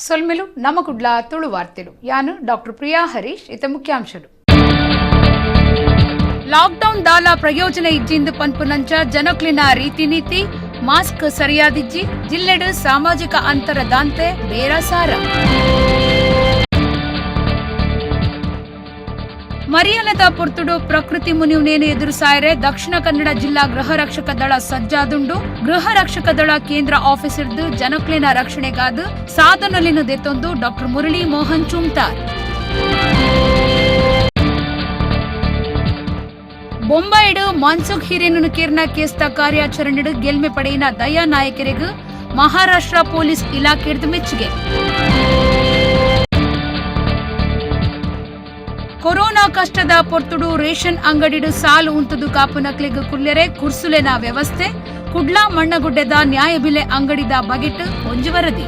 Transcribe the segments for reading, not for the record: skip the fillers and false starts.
ಸೊಲ್ಮೆಲು ನಮ್ಮ ಕುಡ್ಲ ತುಳು ವಾರ್ತೆಲು ಯಾನು ಡಾಕ್ಟರ್ ಪ್ರಿಯಾ ಹರೀಶ್ ಇತ ಮುಖ್ಯಾಂಶಲು. ಲಾಕ್ಡೌನ್ ದಾಲ ಪ್ರಯೋಜನ ಇಜ್ಜಿಂದು ಪನ್ಪುನಂಚ ಜನಕ್ಲಿನ ರೀತಿ ನೀತಿ ಮಾಸ್ಕ್ ಸರಿಯಾದಿಜ್ಜಿ ಜಿಲ್ಲೆಡು ಸಾಮಾಜಿಕ ಅಂತರ ದಾಂತೆ ಬೇರಸಾರ. ಮರಿಯಲದ ಪೊರ್ತುಡು ಪ್ರಕೃತಿ ಮುನಿಯುನೇನು ಎದುರು ಸಾಯರೆ ದಕ್ಷಿಣ ಕನ್ನಡ ಜಿಲ್ಲಾ ಗೃಹ ರಕ್ಷಕ ದಳ ಸಜ್ಜಾದುಂಡು. ಗೃಹ ರಕ್ಷಕ ದಳ ಕೇಂದ್ರ ಆಫೀಸ್ ಹಿಡಿದು ಜನಕ್ಲಿನ ರಕ್ಷಣೆಗಾದ ಸಾಧನಲಿನ ದೆತ್ತೊಂದು ಡಾಕ್ಟರ್ ಮುರಳಿ ಮೋಹನ್ ಚುಮ್ತಾರ್. ಬೊಂಬಾಯಿಡು ಮನ್ಸುಖ್ ಹಿರೇನುಕೇರ್ನ ಕೇಸ್ತ ಕಾರ್ಯಾಚರಣೆಡು ಗೆಲ್ಮೆ ಪಡೆಯಿನ ದಯಾ ನಾಯಕರಿಗೂ ಮಹಾರಾಷ್ಟ್ರ ಪೊಲೀಸ್ ಇಲಾಖೆದು ಮೆಚ್ಚುಗೆ. ಕೊರೋನಾ ಕಷ್ಟದ ಪೊರ್ತುಡು ರೇಷನ್ ಅಂಗಡಿಡು ಸಾಲು ಉಂಟುದು ಕಾಪುನಕ್ಲಿಗ್ ಕುಲ್ಲೆರೆ ಕುರ್ಸುಲೆನ ವ್ಯವಸ್ಥೆ. ಕುಡ್ಲ ಮಣ್ಣಗುಡ್ಡೆದ ನ್ಯಾಯಬೆಲೆ ಅಂಗಡಿದ ಬಗೆಟ್ ಒಂಜಿ ವರದಿ.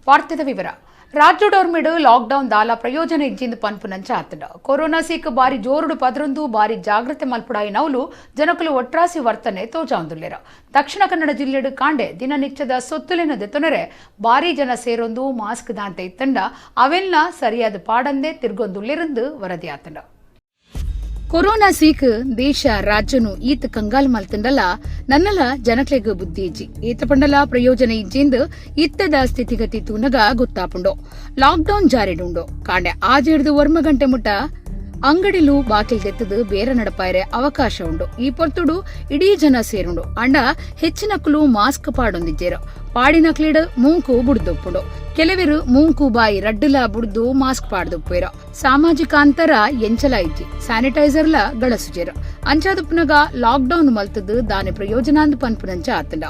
ವಾರ್ತೆದ ವಿವರ. ರಾಜ್ಯಡೋರ್ಮೆಡು ಲಾಕ್ಡೌನ್ ದಾಲ ಪ್ರಯೋಜನ ಇಜ್ಜಿಂದು ಪನ್ಪುನಂಚ ಆತಡ. ಕೊರೋನಾ ಸೀಕ್ ಬಾರಿ ಜೋರುಡು ಪದರೊಂದು ಬಾರಿ ಜಾಗ್ರತೆ ಮಲ್ಪುಡಾಯಿ ನವಲು ಜನಕಲು ಒಟ್ರಾಸಿ ವರ್ತನೆ ತೋಜಾಂದುಲ್ಲೆರ. ದಕ್ಷಿಣ ಕನ್ನಡ ಜಿಲ್ಲೆಡು ಕಾಂಡೆ ದಿನನಿತ್ಯದ ಸೊತ್ತುಲಿನ ದೆತೊನರೆ ಬಾರಿ ಜನ ಸೇರೊಂದು ಮಾಸ್ಕ್ ದಾಂತೆ ಇತ್ತಂಡ ಅವೆಲ್ಲ ಸರಿಯಾದ ಪಾಡಂದೆ ತಿರ್ಗೊಂದುಲ್ಲೆರಂದು ವರದಿ ಆತಡ. ಕೊರೋನಾ ಸೀಕ್ ದೇಶ ರಾಜ್ಯನು ಈತ ಕಂಗಾಲ್ ಮಲ್ತಂಡಲ ನನ್ನಲ ಜನಕ್ಲೆಗ್ ಬುದ್ಧಿ ಇಜ್ಜಿ ಈತ ಪಂಡಲ ಪ್ರಯೋಜನ ಇಜ್ಜಿಂದು ಇತ್ತದ ಸ್ಥಿತಿಗತಿ ತೂನಗ ಗೊತ್ತಾಪುಂಡೋ. ಲಾಕ್ಡೌನ್ ಜಾರಿಡುಂಡೋ ಕಾಂಡೆ ಆಜೆಡ್ದು ವರ್ಮ ಗಂಟೆ ಮುಟ್ಟ ಅಂಗಡಿಲು ಬಾಕಿಲ್ ತೆತ್ತದು ಬೇರೆ ನಡಪಾಯರೆ ಅವಕಾಶ ಉಂಡು. ಈ ಪೊರ್ತುಡು ಇಡೀ ಜನ ಸೇರುಂಡು ಅಂಡ ಹೆಚ್ಚಿನಕ್ಲು ಮಾಸ್ಕ್ ಪಾಡೊಂದಿಜ್ಜೇರು. ಪಾಡಿನಕ್ಲಿಡ್ ಮೂಂಕು ಬುಡ್ದೊಪ್ಪುಂಡು. ಕೆಲವರು ಮೂಂಕು ಬಾಯಿ ರಡ್ಡಲ ಬುಡ್ದು ಮಾಸ್ಕ್ ಪಾಡ್ದೊಪ್ಪೇರು. ಸಾಮಾಜಿಕ ಅಂತರ ಎಂಚಲ ಇಜ್ಜಿ ಸ್ಯಾನಿಟೈಸರ್ಲ ಗಳಸುಜೇರು. ಅಂಚಾದುಪ್ಪುನಗ ಲಾಕ್ಡೌನ್ ಮಲ್ತದು ದಾನೆ ಪ್ರಯೋಜನಾಂದು ಪನ್ಪುನಂಚ ಆತಂಡ.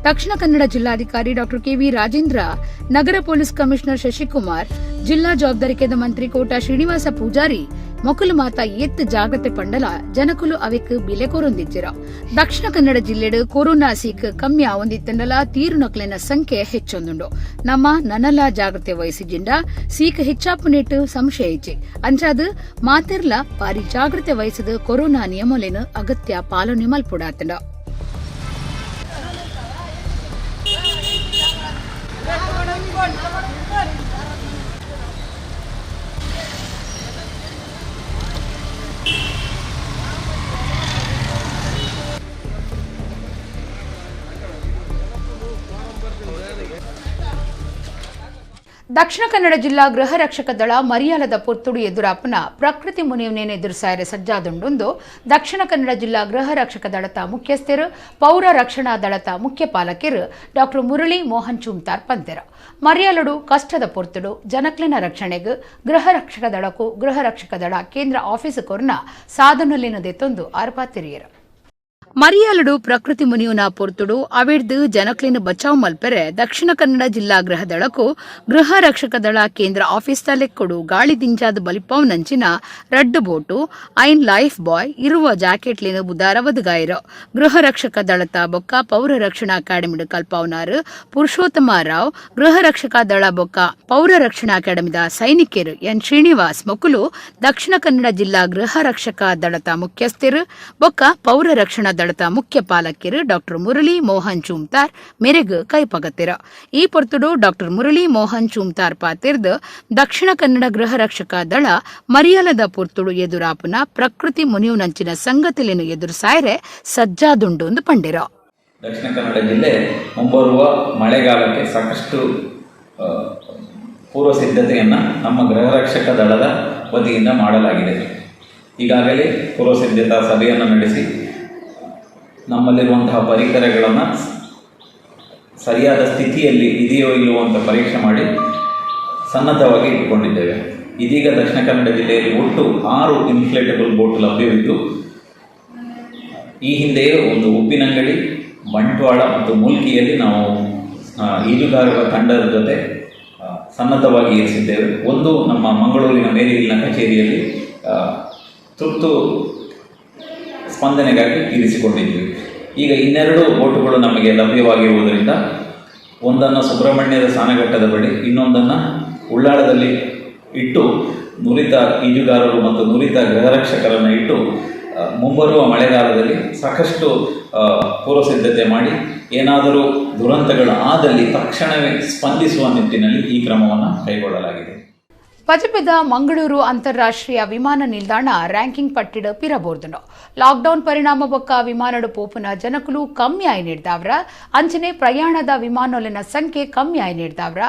ದಕ್ಷಿಣ ಕನ್ನಡ ಜಿಲ್ಲಾಧಿಕಾರಿ ಡಾಕ್ಟರ್ ಕೆವಿ ರಾಜೇಂದ್ರ, ನಗರ ಪೊಲೀಸ್ ಕಮಿಷನರ್ ಶಶಿಕುಮಾರ್, ಜಿಲ್ಲಾ ಜವಾಬ್ದಾರಿಕೆದ ಮಂತ್ರಿ ಕೋಟ ಶ್ರೀನಿವಾಸ ಪೂಜಾರಿ ಮೊಕಲು ಮಾತ ಎತ್ತು ಜಾಗ್ರತೆ ಪಂಡಲ ಜನಕುಲು ಅವೆಕ್ ಬಿಲೆ ಕೊರೊಂದಿಜ್ಜಿರ. ದಕ್ಷಿಣ ಕನ್ನಡ ಜಿಲ್ಲೆಡು ಕೊರೋನಾ ಸೀಕ್ ಕಮ್ಮಿ ಆವೊಂದಿತ್ತಂಡಲ ತೀರು ನಕ್ಲಿನ ಸಂಖ್ಯೆ ಹೆಚ್ಚೊಂದುಂಡು. ನಮ್ಮ ನನಲ ಜಾಗ್ರತೆ ವಹಿಸಿಜಿಂಡ ಸೀಕ್ ಹೆಚ್ಚಾಪುನೆಟ್ಟು ಸಂಶಯ ಇಜ್ಜಿ ಅಂಚಾದು ಮಾತೆರ್ಲ ಬಾರಿ ಜಾಗ್ರತೆ ವಹಿಸದು ಕೊರೋನಾ ನಿಯಮಲೇನು ಅಗತ್ಯ ಪಾಲನೆ ಮಲ್ಪುಡಾತಂಡ. ದಕ್ಷಿಣ ಕನ್ನಡ ಜಿಲ್ಲಾ ಗೃಹ ರಕ್ಷಕ ದಳ ಮರಿಯಾಲದ ಪೊರ್ತುಡು ಎದುರಾಪನ ಪ್ರಕೃತಿ ಮುನಿಯುನೇನು ಎದುರು ಸಾಯರೆ ಸಜ್ಜಾದುಂಡು ದಕ್ಷಿಣ ಕನ್ನಡ ಜಿಲ್ಲಾ ಗೃಹ ರಕ್ಷಕ ದಳದ ಮುಖ್ಯಸ್ಥರು ಪೌರ ರಕ್ಷಣಾ ದಳದ ಮುಖ್ಯ ಪಾಲಕರು ಡಾಕ್ಟರ್ ಮುರಳಿ ಮೋಹನ್ ಚುಮ್ತಾರ್ ಪಂತೆರ. ಮರಿಯಾಲಡು ಕಷ್ಟದ ಪೊರ್ತುಡು ಜನಕ್ಲಿನ ರಕ್ಷಣೆಗೆ ಗೃಹ ರಕ್ಷಕ ದಳಕ್ಕೂ ಗೃಹ ರಕ್ಷಕ ದಳ ಕೇಂದ್ರ ಆಫೀಸ್ ಕೊರ್ನ ಸಾಧನಲಿನ ದೆತ್ತೊಂದು ಆರ್ಪಾತಿರಿಯರು. ಮರಿಯಾಲಡು ಪ್ರಕೃತಿ ಮುನಿಯುನ ಪೊರ್ತುಡು ಅವಿಡ್ದು ಜನಕ್ಲಿನ ಬಚಾವ್ ಮಲ್ಪೆರೆ ದಕ್ಷಿಣ ಕನ್ನಡ ಜಿಲ್ಲಾ ಗೃಹ ದಳಕ್ಕೂ ಗೃಹ ರಕ್ಷಕ ದಳ ಕೇಂದ್ರ ಆಫೀಸ್ ತಲೆಕ್ಕೊಡು ಗಾಳಿ ದಿಂಜಾದ ಬಲಿಪಾವ್ ನಂಚಿನ ರಡ್ಡು ಬೋಟು ಐನ್ ಲೈಫ್ ಬಾಯ್ ಇರುವ ಜಾಕೆಟ್ಲಿನ ಬುಧಾರ ವದಗಾಯಿರು. ಗೃಹ ರಕ್ಷಕ ದಳತ ಬೊಕ್ಕ ಪೌರ ರಕ್ಷಣಾ ಅಕಾಡೆಮಿಡು ಕಲ್ಪಾವನಾರು ಪುರುಷೋತ್ತಮ ರಾವ್, ಗೃಹ ರಕ್ಷಕ ದಳ ಬೊಕ್ಕ ಪೌರ ರಕ್ಷಣಾ ಅಕಾಡೆಮಿದ ಸೈನಿಕರು ಎನ್ ಶ್ರೀನಿವಾಸ್ ಮೊಕುಲು ದಕ್ಷಿಣ ಕನ್ನಡ ಜಿಲ್ಲಾ ಗೃಹ ರಕ್ಷಕ ದಳತ ಮುಖ್ಯಸ್ಥರು ಬೊಕ್ಕ ಪೌರ ರಕ್ಷಣಾ ದಳದ ಮುಖ್ಯ ಪಾಲಕರು ಡಾಕ್ಟರ್ ಮುರಳಿ ಮೋಹನ್ ಚುಮ್ತಾರ್ ಮೇರೆಗೆ ಕೈಪಗತ್ತಿರ. ಈ ಪೊರ್ತುಡು ಡಾಕ್ಟರ್ ಮುರಳಿ ಮೋಹನ್ ಚುಮ್ತಾರ್ ಪಾತಿರ್ದ ದಕ್ಷಿಣ ಕನ್ನಡ ಗೃಹ ರಕ್ಷಕ ದಳ ಮರಿಯಾಲದ ಪೊರ್ತುಡು ಎದುರಾಪುನ ಪ್ರಕೃತಿ ಮುನಿಯುನಂಚಿನ ಸಂಗತಿಲೇನು ಎದುರು ಸಾಯರೆ ಸಜ್ಜಾದುಂಡು ಎಂದು ಪಂಡಿರ. ದಕ್ಷಿಣ ಕನ್ನಡ ಜಿಲ್ಲೆ ಮುಂಬರುವ ಮಳೆಗಾಲಕ್ಕೆ ಸಾಕಷ್ಟು ಪೂರ್ವ ಸಿದ್ಧತೆಯನ್ನು ನಮ್ಮ ಗೃಹ ರಕ್ಷಕ ದಳದ ವತಿಯಿಂದ ಮಾಡಲಾಗಿದೆ. ಈಗಾಗಲೇ ಪೂರ್ವ ಸಿದ್ಧತಾ ಸಭೆಯನ್ನು ನಡೆಸಿ ನಮ್ಮಲ್ಲಿರುವಂತಹ ಪರಿಕರಗಳನ್ನು ಸರಿಯಾದ ಸ್ಥಿತಿಯಲ್ಲಿ ಇದೆಯೋ ಇಲ್ಲವೋ ಅಂತ ಪರೀಕ್ಷೆ ಮಾಡಿ ಸನ್ನದ್ಧವಾಗಿ ಇಟ್ಟುಕೊಂಡಿದ್ದೇವೆ. ಇದೀಗ ದಕ್ಷಿಣ ಕನ್ನಡ ಜಿಲ್ಲೆಯಲ್ಲಿ ಒಟ್ಟು 6 ಇನ್ಫ್ಲೇಟಬಲ್ ಬೋಟ್ ಲಭ್ಯವಿದ್ದು, ಈ ಹಿಂದೆಯೇ ಒಂದು ಉಪ್ಪಿನಂಗಡಿ, ಬಂಟ್ವಾಳ ಮತ್ತು ಮುಲ್ಕಿಯಲ್ಲಿ ನಾವು ಈಜುಗಾರರ ತಂಡದ ಜೊತೆ ಸನ್ನದ್ಧವಾಗಿ ಇರಿಸಿದ್ದೇವೆ. ಒಂದು ನಮ್ಮ ಮಂಗಳೂರಿನ ಮೇರಿಹಿಲ್ನ ಕಚೇರಿಯಲ್ಲಿ ತುರ್ತು ಸ್ಪಂದನೆಗಾಗಿ ಇರಿಸಿಕೊಂಡಿದ್ದೀವಿ. ಈಗ ಇನ್ನೆರಡು ಬೋಟುಗಳು ನಮಗೆ ಲಭ್ಯವಾಗಿರುವುದರಿಂದ ಒಂದನ್ನು ಸುಬ್ರಹ್ಮಣ್ಯದ ಸಾನಘಟ್ಟದ ಬಳಿ, ಇನ್ನೊಂದನ್ನು ಉಳ್ಳಾಳದಲ್ಲಿ ಇಟ್ಟು ನುರಿತ ಈಜುಗಾರರು ಮತ್ತು ನುರಿತ ಗೃಹರಕ್ಷಕರನ್ನು ಇಟ್ಟು ಮುಂಬರುವ ಮಳೆಗಾಲದಲ್ಲಿ ಸಾಕಷ್ಟು ಪೂರ್ವ ಸಿದ್ಧತೆ ಮಾಡಿ ಏನಾದರೂ ದುರಂತಗಳು ಆದಲ್ಲಿ ತಕ್ಷಣವೇ ಸ್ಪಂದಿಸುವ ನಿಟ್ಟಿನಲ್ಲಿ ಈ ಕ್ರಮವನ್ನು ಕೈಗೊಳ್ಳಲಾಗಿದೆ. ಪಜಪೆದ ಮಂಗಳೂರು ಅಂತಾರಾಷ್ಟ್ರೀಯ ವಿಮಾನ ನಿಲ್ದಾಣ ರ್ಯಾಂಕಿಂಗ್ ಪಟ್ಟಿಡ ಪಿರಬೋರ್ದುಂಡು. ಲಾಕ್ಡೌನ್ ಪರಿಣಾಮ ಬೊಕ್ಕ ವಿಮಾನಡು ಪೋಪುನ ಜನಕುಲು ಕಮ್ಮಿ ಆಯಿ ನೀಡಿದಾವ್ರ ಅಂಚನೆ ಪ್ರಯಾಣದ ವಿಮಾನೋಲಿನ ಸಂಖ್ಯೆ ಕಮ್ಮಿ ಆಯಿ ನೀಡಿದಾವ್ರ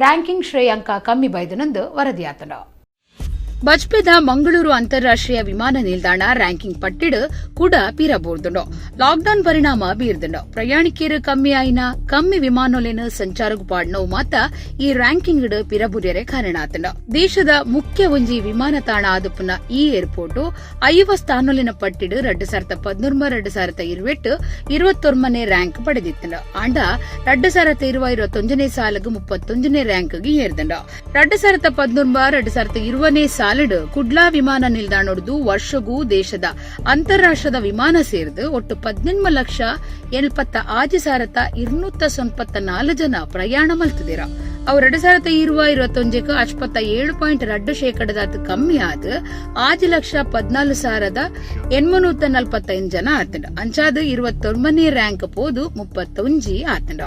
ರ್ಯಾಂಕಿಂಗ್ ಶ್ರೇಯಾಂಕ ಕಮ್ಮಿ ಬೈದನಂದು ವರದಿಯಾತನು. ಬಜ್ಪೆದ ಮಂಗಳೂರು ಅಂತಾರಾಷ್ಟ್ರೀಯ ವಿಮಾನ ನಿಲ್ದಾಣ ರ್ಯಾಂಕಿಂಗ್ ಪಟ್ಟಿಡು ಕೂಡ ಪಿರಬೋರ್ದುಂಡು. ಲಾಕ್ಡೌನ್ ಪರಿಣಾಮ ಬೀರ್ದುಂಡು. ಪ್ರಯಾಣಿಕರು ಕಮ್ಮಿ ಆಯಿನ ಕಮ್ಮಿ ವಿಮಾನೋಲಿನ ಸಂಚಾರಗು ಪಾಡ್ನವು ಮಾತ ಈ ರ್ಯಾಂಕಿಂಗ್ ಪಿರಬುರ್ಯರೆ ಕಾರಣ ಆತಂಡ. ದೇಶದ ಮುಖ್ಯ ಒಂಜಿ ವಿಮಾನ ತಾಣ ಆದುಪುನ ಈ ಏರ್ಪೋರ್ಟ್ 50 ಸ್ಥಾನೋಲಿನ ಪಟ್ಟಿಡು 2013-2020 21ನೇ ರ್ಯಾಂಕ್ ಪಡೆದಿತ್ತಂಡ. ಆಂಡ 2020-21ನೇ ಸಾಲಗು 31ನೇ ರ್ಯಾಂಕ್ಗೆ ಏರ್ದಂಡ. 2013-2020ನೇ ಸಾಲಡ್ ಕುಡ್ಲಾ ವಿಮಾನ ನಿಲ್ದಾಣದ್ದು ವರ್ಷಗೂ ದೇಶದ ಅಂತಾರಾಷ್ಟ್ರದ ವಿಮಾನ ಸೇರಿದು ಒಟ್ಟು 18,76,294 ಜನ ಪ್ರಯಾಣ ಮಲ್ತಿದ್ದೀರ. ಅವು 2020-21 67.2% ಕಮ್ಮಿ ಆದ 6,14,845 ಜನ ಆತಂಡ. ಅಂಚಾದ 21ನೇ ರ್ಯಾಂಕ್ ಪೋದು 31 ಆತಂಡ.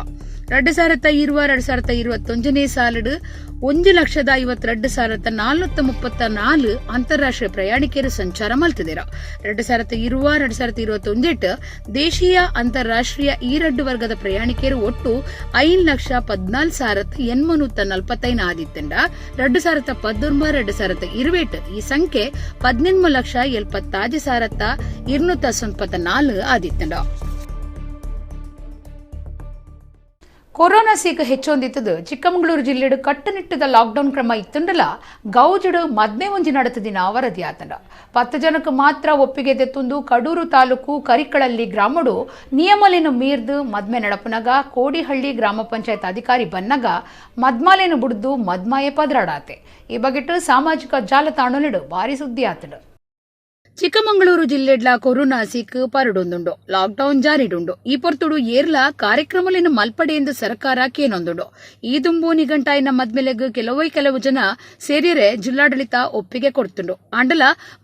2020-2021ನೇ ಸಾಲಡ್ 1,52,434 ಅಂತಾರಾಷ್ಟ್ರೀಯ ಪ್ರಯಾಣಿಕರು ಸಂಚಾರ ಮಲ್ತಿದ್ದೀರ. 2020-2021 ದೇಶೀಯ ಅಂತಾರಾಷ್ಟ್ರೀಯ ಈ 2 ವರ್ಗದ ಪ್ರಯಾಣಿಕರು ಒಟ್ಟು 5,14,845 ಆದಿತ್ತಂಡ. 2019-2020 ಈ ಸಂಖ್ಯೆ 18,76,294 ಆದಿತ್ತಂಡ. ಕೊರೋನಾ ಸೀಕ ಹೆಚ್ಚೊಂದಿತ್ತದು ಚಿಕ್ಕಮಗಳೂರು ಜಿಲ್ಲೆಡು ಕಟ್ಟುನಿಟ್ಟದ ಲಾಕ್ಡೌನ್ ಕ್ರಮ ಇತ್ತುಂಡಲ ಗೌಜಡು ಮದ್ಮೆ ಒಂಜಿ ನಡತದಿನ ವರದಿಯಾತಂಡ. 10 ಜನಕ್ಕೆ ಮಾತ್ರ ಒಪ್ಪಿಗೆ ತೆತ್ತುಂದು ಕಡೂರು ತಾಲೂಕು ಕರಿಕಳಲ್ಲಿ ಗ್ರಾಮಡು ನಿಯಮಲೇನು ಮೀರ್ದು ಮದ್ಮೆ ನಡಪನಗ ಕೋಡಿಹಳ್ಳಿ ಗ್ರಾಮ ಪಂಚಾಯತ್ ಅಧಿಕಾರಿ ಬನ್ನಗ ಮದ್ಮಾಲೇನು ಬುಡ್ದು ಮದ್ಮಾಯೆ ಪದರಾಡಾತೆ. ಈ ಬಗೆಟ್ ಸಾಮಾಜಿಕ ಜಾಲತಾಣಲಿಡು ಭಾರಿ ಸುದ್ದಿ ಆತಡು. ಚಿಕ್ಕಮಗಳೂರು ಜಿಲ್ಲೆಡ್ಲ ಕೊರೋನಾ ಸೀಕ್ ಪರಡೊಂದುಂಡು. ಲಾಕ್ಡೌನ್ ಜಾರಿಡುಂಡು. ಈ ಪೊರ್ತುಡು ಏರ್ಲ ಕಾರ್ಯಕ್ರಮಲಿನ ಮಲ್ಪಡೆಯಿಂದ ಸರ್ಕಾರ ಕೇನೊಂದುಂಡು. ಈ ದುಂಬು ನಿಘಂಟಾಯಿನ ಮದ್ಮೆಲೆಗ್ ಕೆಲವು ಜನ ಸೇರಿಯರೆ ಜಿಲ್ಲಾಡಳಿತ ಒಪ್ಪಿಗೆ ಕೊಡ್ತುಂಡು. ಆಂಡಲ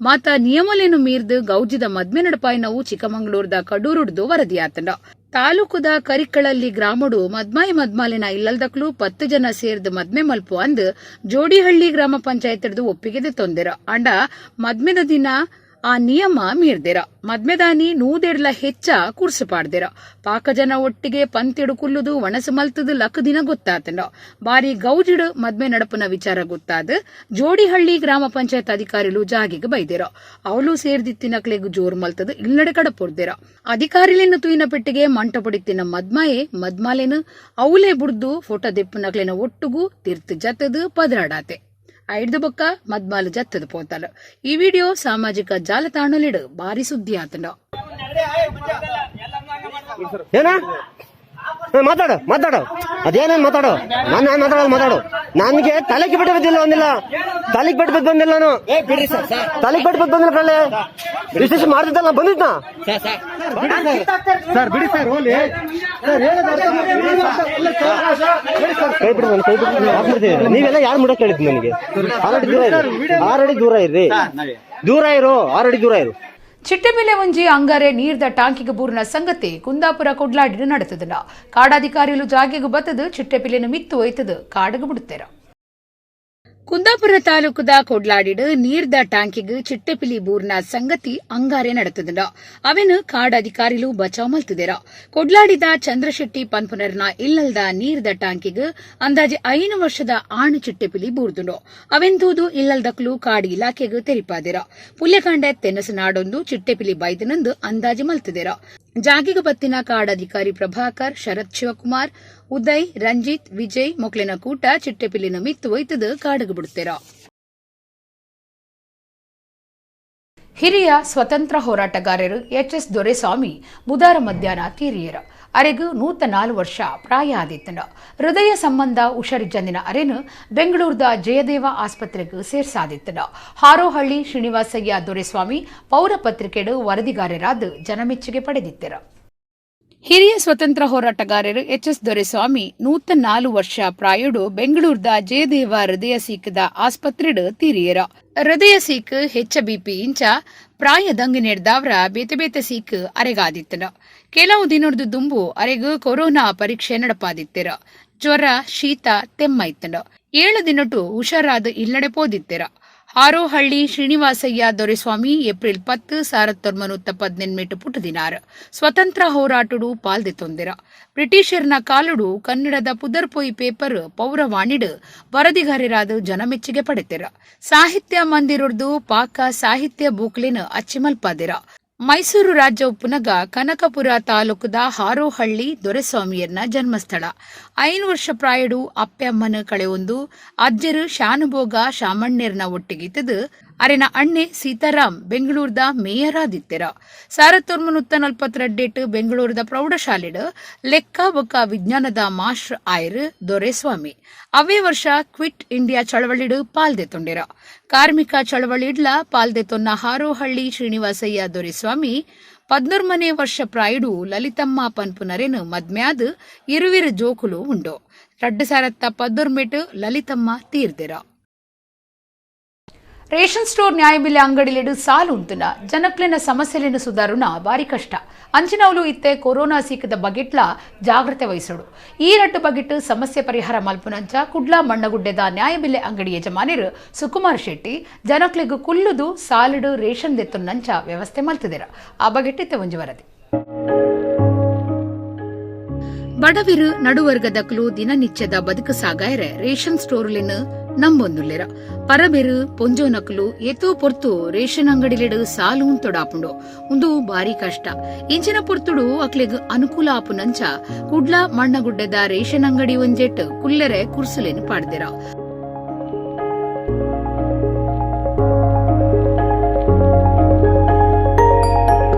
ಮಾತ ನಿಯಮಲೇನು ಮೀರ್ದು ಗೌಜಿದ ಮದ್ಮೆ ನಡಪಾಯಿನವು ಚಿಕ್ಕಮಗಳೂರದ ಕಡೂರುಡ್ದು ವರದಿಯಾತಂಡ. ತಾಲೂಕುದ ಕರಿಕಳಲ್ಲಿ ಗ್ರಾಮಡು ಮದ್ಮಾಲಿನ ಇಲ್ಲಲ್ದಕ್ಲು 10 ಜನ ಸೇರ್ದು ಮದ್ಮೆ ಮಲ್ಪು ಅಂದ್ ಜೋಡಿಹಳ್ಳಿ ಗ್ರಾಮ ಪಂಚಾಯತ್ ಒಪ್ಪಿಗೆ ತೊಂದೆರ. ಅಂಡ ಮದ್ಮೆದ ದಿನ ಆ ನಿಯಮ ಮೀರ್ದೆರ. ಮದ್ಮೆದಾನಿ 100 ಹೆಚ್ಚ ಕುರ್ಸು ಪಾಡ್ದೆರ. ಪಾಕ ಜನ ಒಟ್ಟಿಗೆ ಪಂತೆಡು ಕುಲ್ಲುದು ಒಣಸು ಮಲ್ತದು ಲಕ್ ದಿನ ಗೊತ್ತಾತಂಡ. ಬಾರಿ ಗೌಜಿಡು ಮದ್ಮೆ ನಡಪನ ವಿಚಾರ ಗೊತ್ತಾದ ಜೋಡಿಹಳ್ಳಿ ಗ್ರಾಮ ಪಂಚಾಯತ್ ಅಧಿಕಾರಿಲು ಜಾಗಿಗೆ ಬೈದೆರ. ಅವಳು ಸೇರ್ದಿತ್ತಿನಕ್ಲೆಗು ಜೋರ್ ಮಲ್ತದು ಇಲ್ನಡೆ ಕಡಪೊಡ್ದೆರ. ಅಧಿಕಾರಿಲಿನ ತುಯಿನ ಪೆಟ್ಟಿಗೆ ಮಂಟ ಪಡಿತಿನ ಮದ್ಮಾಲೇನು ಅವಲೇ ಬುಡ್ದು ಫೋಟೋ ದೆಪ್ಪುನಕ್ಲೆನ ಒಟ್ಟುಗೂ ತಿರ್ತು ಜತ್ತದು ಪದರಾಡಾತೆ. ಐಡ್ದು ಬೊಕ್ಕ ಮದ್ಮಾಲು ಜತ್ತದು ಪೋತಲು. ಈ ವಿಡಿಯೋ ಸಾಮಾಜಿಕ ಜಾಲತಾಣಲಿಡು ಭಾರಿ ಸುದ್ದಿ ಆತಂಡ. ಮಾತಾಡು ಅದೇನೇನು ಮಾತಾಡು. ನಾನು ಮಾತಾಡು. ನನಗೆ ತಲೆಗೆ ಬಿಟ್ಟು ಬಂದಿಲ್ಲ ತಲೆಗೆ ಬಿಟ್ಟು ಬಂದಿಲ್ಲ. ನಾನು ತಲೆಗೆ ಬಿಟ್ಟು ಬಂದಿಲ್ಲ ಕಳ್ಳೆ ರಿಜಿಸ್ಟ್ರೇಷನ್ ಮಾಡ್ತಿದ್ದಲ್ಲ ನಾನು ಬಂದಿದ್ದ ಸರ್. ಬಿಡಿ ಸರ್ ಹೋಲಿ ಕೈ ಬಿಡ್ತೀನಿ. ನೀವೆಲ್ಲ ಯಾರು ಮುಡಕ್ ಹೇಳಿದ್ ನನಗೆ? ಆಲ್ರೆಡಿ ದೂರ ಇರು. 6 ಅಡಿ ದೂರ ಇರು. ಚಿಟ್ಟೆಮೆಲೆ ಒಂಜಿ ಅಂಗಾರೆ ನೀರ್ದ ಟಾಂಕಿಗೆ ಬೂರ್ನ ಸಂಗತಿ ಕುಂದಾಪುರ ಕೊಡ್ಲಾಡಿನ ನಡತದಲ್ಲ. ಕಾಡಾಧಿಕಾರಿಲು ಜಾಗೆಗು ಬತ್ತದು ಚಿಟ್ಟೆಪಿಲೆನು ಮಿತ್ತು ಒಯ್ತದು ಕಾಡಗು ಬಿಡುತ್ತೇರ. ಕುಂದಾಪುರ ತಾಲೂಕುದ ಕೊಡ್ಲಾಡಿಡು ನೀರ್ದ ಟಾಂಕಿಗೆ ಚಿಟ್ಟೆಪಿಲಿ ಬೂರ್ನ ಸಂಗತಿ ಅಂಗಾರೆ ನಡತದಲ್ಲ. ಅವೆನು ಕಾಡಾಧಿಕಾರಿಲು ಬಚಾವ್ ಮಲ್ತಿದೇರ. ಕೊಡ್ಲಾಡಿದ ಚಂದ್ರಶೆಟ್ಟಿ ಪನ್ಪುನರ್ನ ಇಲ್ಲಲ್ದ ನೀರ್ದ ಟಾಂಕಿಗೆ ಅಂದಾಜೆ 5 ವರ್ಷದ ಆಣು ಚಿಟ್ಟೆಪಿಲಿ ಬೂರ್ದುಂಡು. ಅವೆಂತೂದು ಇಲ್ಲಲ್ದಕ್ಲು ಕಾಡು ಇಲಾಖೆಗೆ ತೆರಿಪಾದೇರ. ಪುಲ್ಯಕಾಂಡೆ ತೆನಸು ನಾಡೊಂದು ಚಿಟ್ಟೆಪಿಲಿ ಬೈದನಂದು ಅಂದಾಜು ಮಲ್ತಿದೇರ. ಜಾಗಿಗೆ ಬತ್ತಿನ ಕಾಡಾಧಿಕಾರಿ ಪ್ರಭಾಕರ್, ಶರತ್ ಶಿವಕುಮಾರ್, ಉದಯ್, ರಂಜಿತ್, ವಿಜಯ್ ಮೊಕ್ಲಿನ ಕೂಟ ಚಿಟ್ಟೆಪಿಲಿನ ಮಿತ್ತು ಒಯ್ತದು ಕಾಡಗು ಬಿಡುತ್ತೇರ. ಹಿರಿಯ ಸ್ವತಂತ್ರ ಹೋರಾಟಗಾರರು ಎಚ್.ಎಸ್. ದೊರೆಸ್ವಾಮಿ ಬುಧವಾರ ಮಧ್ಯಾಹ್ನ ತೀರಿಯರ. ಅರೆಗೂ 104 ವರ್ಷ ಪ್ರಾಯ ಆದಿತ್ತಂಡ. ಹೃದಯ ಸಂಬಂಧ ಹುಷಾರಿಜ್ಜಂದಿನ ಅರೆನು ಬೆಂಗಳೂರದ ಜಯದೇವ ಆಸ್ಪತ್ರೆಗೆ ಸೇರ್ಸಾದಿತ್ತಂಡ. ಹಾರೋಹಳ್ಳಿ ಶ್ರೀನಿವಾಸಯ್ಯ ದೊರೆಸ್ವಾಮಿ ಪೌರ ಪತ್ರಿಕೆಡು ವರದಿಗಾರರಾದ ಜನಮೆಚ್ಚುಗೆ ಪಡೆದಿತ್ತರ. ಹಿರಿಯ ಸ್ವತಂತ್ರ ಹೋರಾಟಗಾರರು ಎಚ್.ಎಸ್. ದೊರೆಸ್ವಾಮಿ 104 ವರ್ಷ ಪ್ರಾಯುಡು ಬೆಂಗಳೂರದ ಜಯದೇವ ಹೃದಯ ಸೀಕದ ಆಸ್ಪತ್ರೆಡು ತೀರಿಯರ. ಹೃದಯ ಸೀಕ್ ಹೆಚ್ಚ ಬಿಪಿ ಇಂಚ ಪ್ರಾಯದಂಗ್ ನೆಡ್ದಾವ್ರ ಬೇತೆ ಬೇತೆ ಸೀಕ್ ಅರೆಗಾದಿತ್ತನ. ಕೆಲವು ದಿನದ ದುಂಬು ಅರೆಗೂ ಕೊರೋನಾ ಪರೀಕ್ಷೆ ನಡಪಾದಿತ್ತೀರ. ಜ್ವರ, ಶೀತ, ತೆಮ್ಮ ಇತ್ತಂಡ 7 ದಿನಟು ಹುಷಾರಾದ ಇಲ್ಲಡೆ ಪೋದಿತ್ತೀರ. ಹಾರೋಹಳ್ಳಿ ಶ್ರೀನಿವಾಸಯ್ಯ ದೊರೆಸ್ವಾಮಿ ಏಪ್ರಿಲ್ 10 1918 ಪುಟದಿನಾರು ಸ್ವತಂತ್ರ ಹೋರಾಟಡು ಪಾಲ್ದೆ ತೊಂದಿರ. ಬ್ರಿಟಿಷರ್ನ ಕಾಲುಡು ಕನ್ನಡದ ಪುದರ್ಪೊಯ್ ಪೇಪರ್ ಪೌರವಾಣಿಡು ವರದಿಗಾರರಾದ ಜನಮೆಚ್ಚುಗೆ ಪಡೆತಿರ. ಸಾಹಿತ್ಯ ಮಂದಿರದ್ದು ಪಾಕ ಸಾಹಿತ್ಯ ಬೂಕ್ಲಿನ ಅಚ್ಚಿಮಲ್ಪಾದಿರ. ಮೈಸೂರು ರಾಜ್ಯ ಉಪ್ಪುನಗ ಕನಕಪುರ ತಾಲೂಕದ ಹಾರೋಹಳ್ಳಿ ದೊರೆಸ್ವಾಮಿಯರ್ನ ಜನ್ಮಸ್ಥಳ. 5 ವರ್ಷ ಪ್ರಾಯಡು ಅಪ್ಪೆಮ್ಮನ ಕಳೆಯೊಂದು ಅಜ್ಜರು ಶಾನುಭೋಗ ಶಾಮಣ್ಣರ್ನ ಒಟ್ಟಿಗಿತ್ತದು ಅರೆನ ಅಣ್ಣೆ ಸೀತಾರಾಮ್ ಬೆಂಗಳೂರದ ಮೇಯರ್ ಆದಿತ್ಯರ. 1942 ಬೆಂಗಳೂರದ ಪ್ರೌಢಶಾಲೆಡ್ ಲೆಕ್ಕ ಬೊಕ್ಕ ವಿಜ್ಞಾನದ ಮಾಸ್ಟರ್ ಆಯ್ರ್ ದೊರೆಸ್ವಾಮಿ. ಅವೇ ವರ್ಷ ಕ್ವಿಟ್ ಇಂಡಿಯಾ ಚಳವಳಿಡು ಪಾಲ್ದೆ ತೊಂಡಿರ. ಕಾರ್ಮಿಕ ಚಳವಳಿಡ್ಲ ಪಾಲ್ದೆ ತೊನ್ನ ಹಾರೋಹಳ್ಳಿ ಶ್ರೀನಿವಾಸಯ್ಯ ದೊರೆಸ್ವಾಮಿ 13ನೇ ವರ್ಷ ಪ್ರಾಯಡು ಲಲಿತಮ್ಮ ಪನ್ಪುನರೆನು ಮದ್ಮ್ಯಾದ್ ಇರುವಿರ ಜೋಕುಲು ಉಂಡು. 2018 ಲಲಿತಮ್ಮ ತೀರ್ದಿರ. ರೇಷನ್ ಸ್ಟೋರ್ ನ್ಯಾಯಬೆಲೆ ಅಂಗಡಿಲೆಡು ಸಾಲು ಉಂತುನ ಜನಕ್ಲೆನ ಸಮಸ್ಯೆಲೆನ ಸುಧಾರುನ ಬಾರಿ ಕಷ್ಟ. ಅಂಚಿನವಲು ಇತ್ತೆ ಕೊರೋನಾ ಸೀಕದ ಬಗೆಟ್ಲ ಜಾಗ್ರತೆ ವಹಿಸೋಡು. ಈ ರಟ್ಟು ಬಗೆಟ್ ಸಮಸ್ಯೆ ಪರಿಹಾರ ಮಲ್ಪುನಂಚ ಕುಡ್ಲ ಮಣ್ಣಗುಡ್ಡೆದ ನ್ಯಾಯಬೆಲೆ ಅಂಗಡಿ ಯಜಮಾನಿರು ಸುಕುಮಾರ್ ಶೆಟ್ಟಿ ಜನಕ್ಲೆಗು ಕುಲ್ಲುದು ಸಾಲಡು ರೇಷನ್ ದೆತ್ತುನಂಚ ವ್ಯವಸ್ಥೆ ಮಲ್ತಿದೆರ. ಆ ಬಗೆಟ್ಟಿತ್ತೆ ಒಂಜಿ ವರದಿ. ಬಡವಿರು ನಡುವರ್ಗದಕ್ಲು ದಿನನಿತ್ಯದ ಬದುಕು ಸಾಗಾಯರೆ ರೇಷನ್ ಸ್ಟೋರ್ಲಿನ ನಂಬೊಂದುಲ್ಲೆರ. ಪರಬೆರು ಪೊಂಜೋನಕ್ಲು ಏತೋ ಪೊರ್ತು ರೇಷನ್ ಅಂಗಡಿಲೆಡು ಸಾಲು ತೊಡಾಪುಂಡು ಒಂದು ಬಾರಿ ಕಷ್ಟ. ಇಂಚಿನ ಪೊರ್ತುಡು ಅಕ್ಲೆಗ್ ಅನುಕೂಲ ಆಪುನಂಚ ಕುಡ್ಲ ಮಣ್ಣಗುಡ್ಡೆದ ರೇಷನ್ ಅಂಗಡಿ ಒಂಜೆಟ್ ಕುಲ್ಲೆರೆ ಕುರ್ಸುಲೆನು ಪಾಡ್ದೆರ.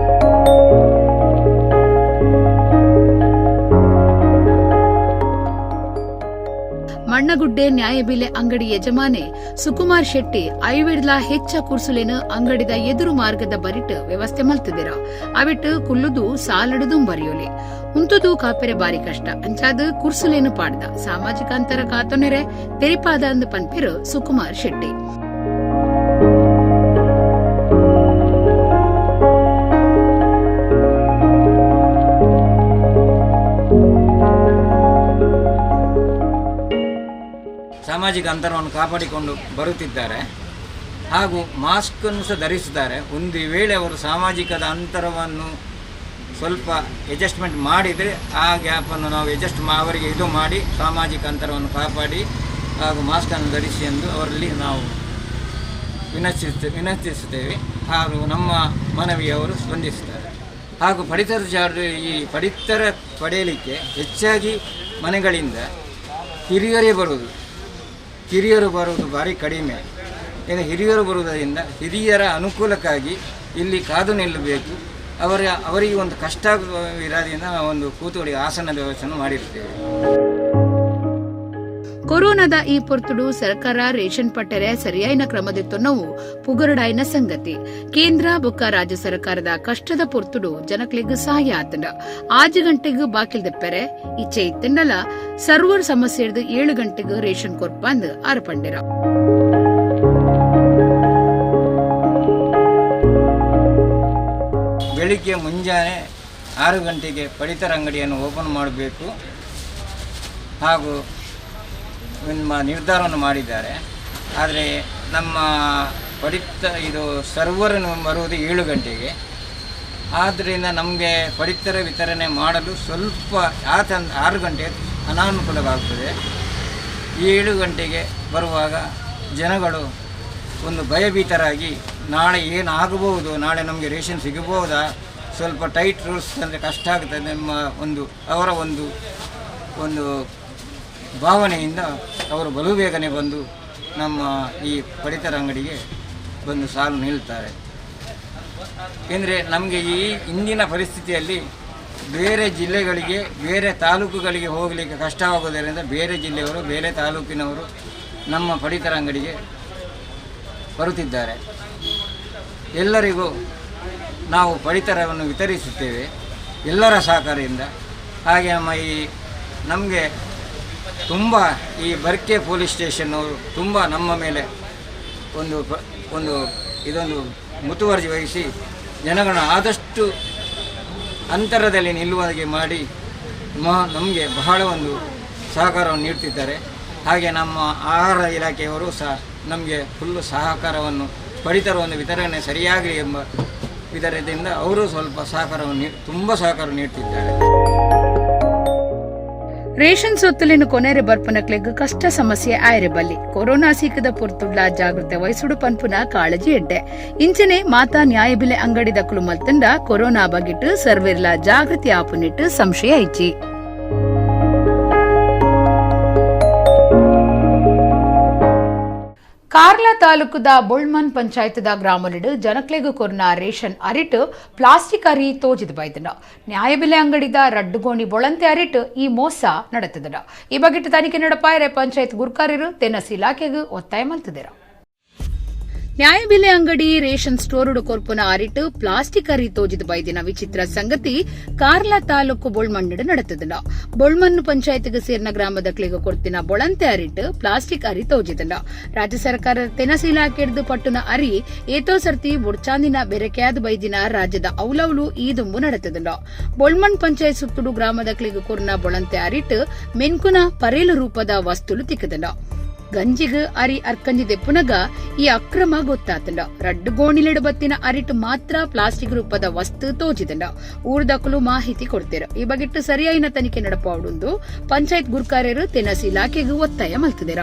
ಮಣ್ಣಗುಡ್ಡೆ ನ್ಯಾಯಬೆಲೆ ಅಂಗಡಿ ಯಜಮಾನೆ ಸುಕುಮಾರ್ ಶೆಟ್ಟಿ ಐವಿಡ್ಲ ಹೆಚ್ಚ ಕುರ್ಸುಲೆನು ಅಂಗಡಿದ ಎದುರು ಮಾರ್ಗದ ಬರಿಟ್ ವ್ಯವಸ್ಥೆ ಮಲ್ತಿದೆರ. ಅವಿಟ್ ಕುಲ್ಲುದು ಸಾಲಡುದು ಬರಿಯೋಲೆ ಉಂತುದು ಕಾಪೆರೆ ಬಾರಿ ಕಷ್ಟ. ಅಂಚಾದ ಕುರ್ಸುಲೇನು ಪಾಡ್ದ ಸಾಮಾಜಿಕ ಅಂತರ ಕಾತೊನೆರೆ ತೆರಿಪಾದ ಅಂದು ಪನ್ಪಿರು ಸುಕುಮಾರ್ ಶೆಟ್ಟಿ. ಸಾಮಾಜಿಕ ಅಂತರವನ್ನು ಕಾಪಾಡಿಕೊಂಡು ಬರುತ್ತಿದ್ದಾರೆ ಹಾಗೂ ಮಾಸ್ಕ್ ಅನ್ನು ಸಹ ಧರಿಸುತ್ತಾರೆ. ಒಂದು ವೇಳೆ ಅವರು ಸಾಮಾಜಿಕದ ಅಂತರವನ್ನು ಸ್ವಲ್ಪ ಅಡ್ಜಸ್ಟ್ಮೆಂಟ್ ಮಾಡಿದರೆ ಆ ಗ್ಯಾಪನ್ನು ನಾವು ಅವರಿಗೆ ಇದು ಮಾಡಿ ಸಾಮಾಜಿಕ ಅಂತರವನ್ನು ಕಾಪಾಡಿ ಹಾಗೂ ಮಾಸ್ಕನ್ನು ಧರಿಸಿ ಎಂದು ಅವರಲ್ಲಿ ನಾವು ವಿನಂತಿಸುತ್ತೇವೆ ಹಾಗೂ ನಮ್ಮ ಮನವಿಯವರು ಸ್ಪಂದಿಸುತ್ತಾರೆ. ಹಾಗೂ ಈ ಪಡಿತರ ಪಡೆಯಲಿಕ್ಕೆ ಹೆಚ್ಚಾಗಿ ಮನೆಗಳಿಂದ ಕಿರಿಯರು ಬರುವುದು ಭಾರಿ ಕಡಿಮೆ. ಇನ್ನು ಹಿರಿಯರು ಬರುವುದರಿಂದ ಹಿರಿಯರ ಅನುಕೂಲಕ್ಕಾಗಿ ಇಲ್ಲಿ ಕಾದು ನಿಲ್ಲಬೇಕು. ಅವರಿಗೆ ಒಂದು ಕಷ್ಟ ಇರೋದ್ರಿಂದ ಒಂದು ಕೂತುಕೊಳ್ಳಿ ಆಸನದ ವ್ಯವಸ್ಥೆಯನ್ನು ಮಾಡಿರ್ತೇವೆ. ಕೊರೋನಾದ ಈ ಪೊರ್ತುಡು ಸರ್ಕಾರ ರೇಷನ್ ಪಟ್ಟರೆ ಸರಿಯಾಯಿನ ಕ್ರಮದೆತ್ತೊನ್ನವು ಪುಗರುಡಾಯಿನ ಸಂಗತಿ. ಕೇಂದ್ರ ಬೊಕ್ಕ ರಾಜ್ಯ ಸರ್ಕಾರದ ಕಷ್ಟದ ಪೊರ್ತುಡು ಜನಕ್ಲೆಗ್ ಸಹಾಯ ಆತಂಡ. 6 ಗಂಟೆಗೂ ಬಾಕಿಲ್ ದೆಪ್ಪರೆ ಇಚ್ಛೆ ಇತ್ತಂಡಲ ಸರ್ವರ್ ಸಮಸ್ಯೆ ಹಿಡಿದು 7 ಗಂಟೆಗೂ ರೇಷನ್ ಕೊರ್ಪಂದ್ ಆರ್ಪಂಡಿರ. ಬೆಳಿಗ್ಗೆ ಮುಂಜಾನೆ 6 ಗಂಟೆಗೆ ಪಡಿತರ ಅಂಗಡಿಯನ್ನು ಓಪನ್ ಮಾಡಬೇಕು ಹಾಗೂ ನಿರ್ಧಾರವನ್ನು ಮಾಡಿದ್ದಾರೆ. ಆದರೆ ನಮ್ಮ ಸರ್ವರ್ ಬರುವುದು 7 ಗಂಟೆಗೆ. ಆದ್ದರಿಂದ ನಮಗೆ ಪಡಿತರ ವಿತರಣೆ ಮಾಡಲು ಸ್ವಲ್ಪ 6 ಗಂಟೆ ಅನಾನುಕೂಲವಾಗುತ್ತದೆ. 7 ಗಂಟೆಗೆ ಬರುವಾಗ ಜನಗಳು ಒಂದು ಭಯಭೀತರಾಗಿ ನಾಳೆ ಏನಾಗಬಹುದು, ನಾಳೆ ನಮಗೆ ರೇಷನ್ ಸಿಗಬಹುದಾ, ಸ್ವಲ್ಪ ಟೈಟ್ ರೂಲ್ಸ್ ಅಂದರೆ ಕಷ್ಟ ಆಗುತ್ತದೆ ಅವರ ಒಂದು ಭಾವನೆಯಿಂದ ಅವರು ಬಲು ಬೇಗನೆ ಬಂದು ನಮ್ಮ ಈ ಪಡಿತರ ಅಂಗಡಿಗೆ ಬಂದು ಸಾಲು ನಿಲ್ತಾರೆ. ಏಕೆಂದರೆ ನಮಗೆ ಈ ಇಂದಿನ ಪರಿಸ್ಥಿತಿಯಲ್ಲಿ ಬೇರೆ ಜಿಲ್ಲೆಗಳಿಗೆ ಬೇರೆ ತಾಲೂಕುಗಳಿಗೆ ಹೋಗಲಿಕ್ಕೆ ಕಷ್ಟವಾಗುವುದರಿಂದ ಬೇರೆ ಜಿಲ್ಲೆಯವರು ಬೇರೆ ತಾಲೂಕಿನವರು ನಮ್ಮ ಪಡಿತರ ಅಂಗಡಿಗೆ ಬರುತ್ತಿದ್ದಾರೆ. ಎಲ್ಲರಿಗೂ ನಾವು ಪಡಿತರವನ್ನು ವಿತರಿಸುತ್ತೇವೆ ಎಲ್ಲರ ಸಹಕಾರದಿಂದ. ಹಾಗೆ ನಮಗೆ ತುಂಬ ಈ ಬರ್ಕೆ ಪೊಲೀಸ್ ಸ್ಟೇಷನ್ನವರು ತುಂಬ ನಮ್ಮ ಮೇಲೆ ಇದೊಂದು ಮುತುವರ್ಜಿ ವಹಿಸಿ ಜನಗಳನ್ನು ಆದಷ್ಟು ಅಂತರದಲ್ಲಿ ನಿಲ್ಲುವಾಗೆ ಮಾಡಿ ನಮಗೆ ಬಹಳ ಒಂದು ಸಹಕಾರವನ್ನು ನೀಡ್ತಿದ್ದಾರೆ. ಹಾಗೆ ನಮ್ಮ ಆಹಾರ ಇಲಾಖೆಯವರು ಸಹ ನಮಗೆ ಫುಲ್ಲು ಸಹಕಾರವನ್ನು ಪಡಿತರವನ್ನು ವಿತರಣೆ ಸರಿಯಾಗಲಿ ಎಂಬ ವಿಧಾನದಿಂದ ಅವರು ಸ್ವಲ್ಪ ತುಂಬ ಸಹಕಾರ ನೀಡ್ತಿದ್ದಾರೆ. ರೇಷನ್ ಸೊತ್ತಲಿನ ಕೊನೆರೆ ಬರ್ಪನಕ್ಲೆಗ್ ಕಷ್ಟ ಸಮಸ್ಯೆ ಆಯ್ರೆ ಬಲ್ಲಿ ಕೊರೋನಾ ಸೀಕದ ಪೊರ್ತುಡ್ಲ ಜಾಗೃತೆ ವಹಿಸುಡು ಪನ್ಪುನ ಕಾಳಜಿ ಎಡ್ಡೆ ಇಂಚನೆ ಮಾತಾ ನ್ಯಾಯಬೆಲೆ ಅಂಗಡಿ ದಕ್ಕಲು ಮಲ್ತಂಡ ಕೊರೋನಾ ಬಗಿಟ್ಟು ಸರ್ವೇರ್ಲ ಜಾಗೃತಿ ಆಪುನಿಟ್ಟು ಸಂಶಯ ಇಚ್ಚಿ. ಕಾರ್ಲ ತಾಲೂಕುದ ಬೊಳ್ಮನ್ ಪಂಚಾಯತ್ದ ಗ್ರಾಮಲಿಡು ಜನಕ್ಲೆಗು ಕೊರ್ನ ರೇಷನ್ ಅರಿಟ್ ಪ್ಲಾಸ್ಟಿಕ್ ಅರಿ ತೋಜಿದ ಬೈದನ ನ್ಯಾಯಬೆಲೆ ಅಂಗಡಿದ ರಡ್ಡುಗೋಣಿ ಬೊಳಂತೆ ಅರಿಟ್ ಈ ಮೋಸ ನಡೆತದನ. ಈ ಬಗೆಟ್ ತನಿಖೆ ನಡಪಾಯರೆ ಪಂಚಾಯತ್ ಗುರ್ಕಾರರು ತೆನಸ್ ಇಲಾಖೆಗೂ ಒತ್ತಾಯ ಮಲ್ತಿದೆರ. ನ್ಯಾಯಬೆಲೆ ಅಂಗಡಿ ರೇಷನ್ ಸ್ಟೋರುಡು ಕೊರ್ಪುನ ಅರಿಟ್ ಪ್ಲಾಸ್ಟಿಕ್ ಅರಿ ತೋಜಿದ ಬೈದಿನ ವಿಚಿತ್ರ ಸಂಗತಿ ಕಾರ್ಲ ತಾಲೂಕು ಬೊಳ್ಮಣ್ಣಡು ನಡೆತದನ. ಬೊಳ್ಮಣ್ಣು ಪಂಚಾಯತ್ಗೆ ಸೇರ್ನ ಗ್ರಾಮದಕ್ಲೆಗ ಕೊರ್ತಿನ ಬೊಳಂತೆ ಅರಿಟ್ ಪ್ಲಾಸ್ಟಿಕ್ ಅರಿ ತೋಜಿದನ. ರಾಜ್ಯ ಸರ್ಕಾರದ ತೆನಸ್ ಇಲಾಖೆಡ್ದು ಪಟ್ಟುನ ಅರಿ ಏತೋ ಸರ್ತಿ ಬುಡ್ಚಾಂದಿನ ಬೆರಕೆಯಾದ ಬೈದಿನ ರಾಜ್ಯದ ಔಲೌಲು ಈ ದುಂಬು ನಡೆತದನ. ಬೊಳ್ಮಣ್ ಪಂಚಾಯತ್ ಸುತ್ತುಡು ಗ್ರಾಮದಕ್ಲೆಗ ಕೊರ್ನ ಬೊಳಂತೆ ಅರಿಟ್ ಮೆನ್ಕುನ ಪರೇಲು ರೂಪದ ವಸ್ತುಲು ತಿಕ್ಕದನ. ಗಂಜಿಗ್ ಅರಿ ಅರ್ಕಂಜಿ ದೆಪ್ಪುನಗ ಈ ಅಕ್ರಮ ಗೊತ್ತಾತಂಡ. ರಡ್ಡು ಗೋಣಿಲೆಡು ಬತ್ತಿನ ಅರಿಟ್ ಮಾತ್ರ ಪ್ಲಾಸ್ಟಿಕ್ ರೂಪದ ವಸ್ತು ತೋಜಿದಂಡ. ಊರ್ದಕ್ಕಲು ಮಾಹಿತಿ ಕೊಡ್ತೇರ. ಈ ಬಗೆಟ್ಟು ಸರಿಯಾಯಿನ ತನಿಖೆ ನಡಪಾವುಡು ಪಂಚಾಯತ್ ಗುರ್ಕಾರ್ಯರು ತೆನಸ್ ಇಲಾಖೆಗೂ ಒತ್ತಾಯ ಮಲ್ತಿದೆರ.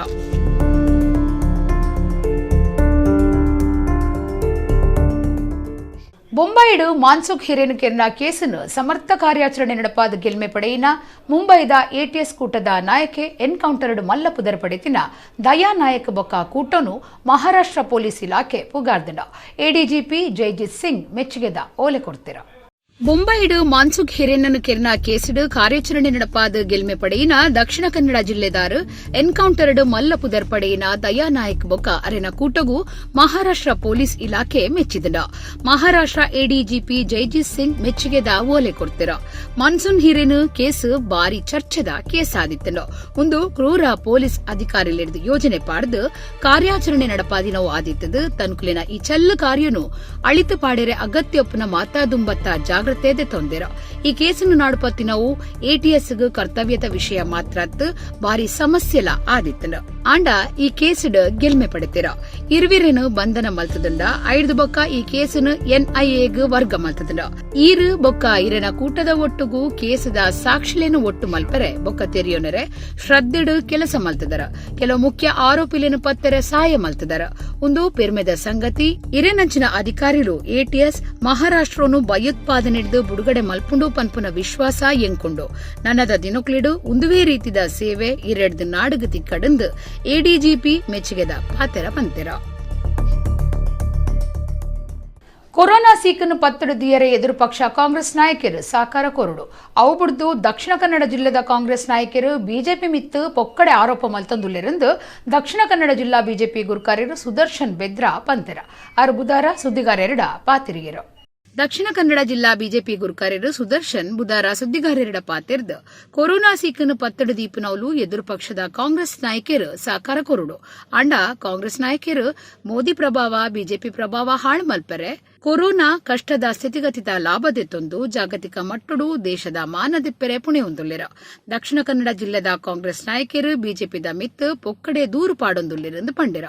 ಬೊಂಬೈಡು ಮಾನ್ಸುಖ್ ಹಿರೇನುಕೆರ್ನ ಕೇಸನ್ನು ಸಮರ್ಥ ಕಾರ್ಯಾಚರಣೆ ನಡಪಾದ ಗೆಲ್ಮೆ ಪಡೆಯಿನ ಮುಂಬೈದ ಎಟಿಎಸ್ ಕೂಟದ ನಾಯಕೆ ಎನ್ಕೌಂಟರ್ಡ್ ಮಲ್ಲ ಪುದರ್ ಪಡೆತಿನ ದಯಾ ನಾಯಕ್ ಬೊಕ್ಕ ಕೂಟನು ಮಹಾರಾಷ್ಟ್ರ ಪೊಲೀಸ್ ಇಲಾಖೆ ಪುಗಾರ್ದಂಡ. ಎಡಿಜಿಪಿ ಜೈಜಿತ್ ಸಿಂಗ್ ಮೆಚ್ಚುಗೆದ ಓಲೆ ಕೊಡ್ತಿರ. ಬೊಂಬೈಡು ಮಾನ್ಸುಖ್ ಹಿರೇನನು ಕೆರ್ನ ಕೇಸಿಡು ಕಾರ್ಯಾಚರಣೆ ನಡಪಾದ ಗೆಲ್ಮೆ ಪಡೆಯಿನ ದಕ್ಷಿಣ ಕನ್ನಡ ಜಿಲ್ಲೆದಾರು ಎನ್ಕೌಂಟರ್ಡ್ ಮಲ್ಲ ಪುದರ್ ಪಡೆಯಿನ ದಯಾ ನಾಯಕ್ ಬೊಕ್ಕ ಅರೆನ ಕೂಟಗೂ ಮಹಾರಾಷ್ಟ್ರ ಪೊಲೀಸ್ ಇಲಾಖೆ ಮೆಚ್ಚಿದನ. ಮಹಾರಾಷ್ಟ್ರ ಎಡಿಜಿಪಿ ಜೈಜಿತ್ ಸಿಂಗ್ ಮೆಚ್ಚುಗೆದ ಓಲೆ ಕೊಡ್ತಿರ. ಮಾನ್ಸೂನ್ ಹಿರೇನು ಕೇಸು ಬಾರಿ ಚರ್ಚೆದ ಕೇಸಾದಿತ್ತನ. ಒಂದು ಕ್ರೂರ ಪೊಲೀಸ್ ಅಧಿಕಾರಿಲಿಡ್ದು ಯೋಜನೆ ಪಾಡ್ದು ಕಾರ್ಯಾಚರಣೆ ನಡಪಾದಿನವು ಆದಿತ್ತದು ತನ್ಕುಲಿನ ಈ ಚಲ್ಲು ಕಾರ್ಯನು ಅಳಿತು ಪಾಡೆರೆ ಅಗತ್ಯೊಪ್ಪನ ಮಾತಾದುಂಬತ್ತ ಜಾಗೃತಿ ತೊಂದೆರ. ಈ ಕೇಸನ್ನು ನಾಡುಪತ್ತಿನವು ಎಟಿಎಸ್ಗೆ ಕರ್ತವ್ಯದ ವಿಷಯ ಮಾತ್ರತ್ ಬಾರಿ ಸಮಸ್ಯೆಲ ಆದಿತ್ತನ. ಆಂಡ ಈ ಕೇಸಿಡ್ ಗೆಲ್ಮೆ ಪಡೆತಿರ. ಇರುವಿರೇನು ಬಂಧನ ಮಲ್ತದಂಡ. ಐದು ಬೊಕ್ಕ ಈ ಕೇಸನ್ನು ಎನ್ಐಎಗ್ ವರ್ಗ ಮಲ್ತದಂಡ. ಈರು ಬೊಕ್ಕ ಇರನ ಕೂಟದ ಒಟ್ಟುಗೂ ಕೇಸದ ಸಾಕ್ಷಿಲೇನು ಒಟ್ಟು ಮಲ್ಪರೆ ಬೊಕ್ಕ ತೆರೆಯೋನರೆ ಶ್ರದ್ಧೆಡು ಕೆಲಸ ಮಲ್ತದರ. ಕೆಲವು ಮುಖ್ಯ ಆರೋಪಿಲೇನು ಪತ್ತೆರೆ ಸಹಾಯ ಮಲ್ತದರ. ಒಂದು ಪೆರ್ಮೆದ ಸಂಗತಿ ಇರೇನಂಚಿನ ಅಧಿಕಾರಿಗಳು ಎಟಿಎಸ್ ಮಹಾರಾಷ್ಟ್ರನು ಭಯೋತ್ಪಾದನೆ ಬಿಡುಗಡೆ ಮಲ್ಪುಂಡು ಪನ್ಪುನ ವಿಶ್ವಾಸ ಎಂಕೊಂಡು ನನ್ನದ ದಿನಕ್ಲಿಡು ಒಂದುವೇ ರೀತಿದ ಸೇವೆ ಇರೆಡ್ದು ನಾಡುಗತಿ ಕಡಂದು ಎಡಿಜಿಪಿ ಮೆಚ್ಚುಗೆದ ಪಾತೆರ ಪಂತೆರ. ಕೊರೋನಾ ಸೀಕನ್ನು ಪತ್ತಡು ದಿಯರೆ ಎದುರು ಪಕ್ಷ ಕಾಂಗ್ರೆಸ್ ನಾಯಕರು ಸಾಕಾರ ಕೊರಡು ಅವು ಬಿಡ್ದು ದಕ್ಷಿಣ ಕನ್ನಡ ಜಿಲ್ಲೆದ ಕಾಂಗ್ರೆಸ್ ನಾಯಕರು ಬಿಜೆಪಿ ಮಿತ್ತು ಪೊಕ್ಕಡೆ ಆರೋಪ ಮಲ್ತಂದುಲ್ಲೆರೆಂದು ದಕ್ಷಿಣ ಕನ್ನಡ ಜಿಲ್ಲಾ ಬಿಜೆಪಿ ಗುರುಕಾರ್ಯರು ಸುದರ್ಶನ್ ಬೆದ್ರಾ ಪಂತೆರ. ಆರು ಬುಧವಾರ ಸುದ್ದಿಗಾರರಿಡ ಪಾತಿರಿಗೆರು. ದಕ್ಷಿಣ ಕನ್ನಡ ಜಿಲ್ಲಾ ಬಿಜೆಪಿ ಗುರುಕಾರ್ಯರು ಸುದರ್ಶನ್ ಬುಧವಾರ ಸುದ್ದಿಗಾರರಿಡ ಪಾತೆರ್ದು ಕೊರೋನಾ ಸೀಕನ್ನು ಪತ್ತಡು ದೀಪನೌಲು ಎದುರು ಪಕ್ಷದ ಕಾಂಗ್ರೆಸ್ ನಾಯಕರು ಸಾಕಾರ ಕೊರಡು. ಅಂಡ ಕಾಂಗ್ರೆಸ್ ನಾಯಕರು ಮೋದಿ ಪ್ರಭಾವ ಬಿಜೆಪಿ ಪ್ರಭಾವ ಹಾಳು ಮಲ್ಪರೆ ಕೊರೋನಾ ಕಷ್ಟದ ಸ್ಥಿತಿಗತಿದ ಲಾಭದೆತ್ತೊಂದು ಜಾಗತಿಕ ಮಟ್ಟುಡು ದೇಶದ ಮಾನದಿಪ್ಪರೆ ಪುಣೆಯೊಂದುಲ್ಲೆರ. ದಕ್ಷಿಣ ಕನ್ನಡ ಜಿಲ್ಲೆದ ಕಾಂಗ್ರೆಸ್ ನಾಯಕರು ಬಿಜೆಪಿದ ಮಿತ್ತು ಪೊಕ್ಕಡೆ ದೂರು ಪಾಡೊಂದುಲ್ಲೆರೆಂದು ಪಂಡೆರ.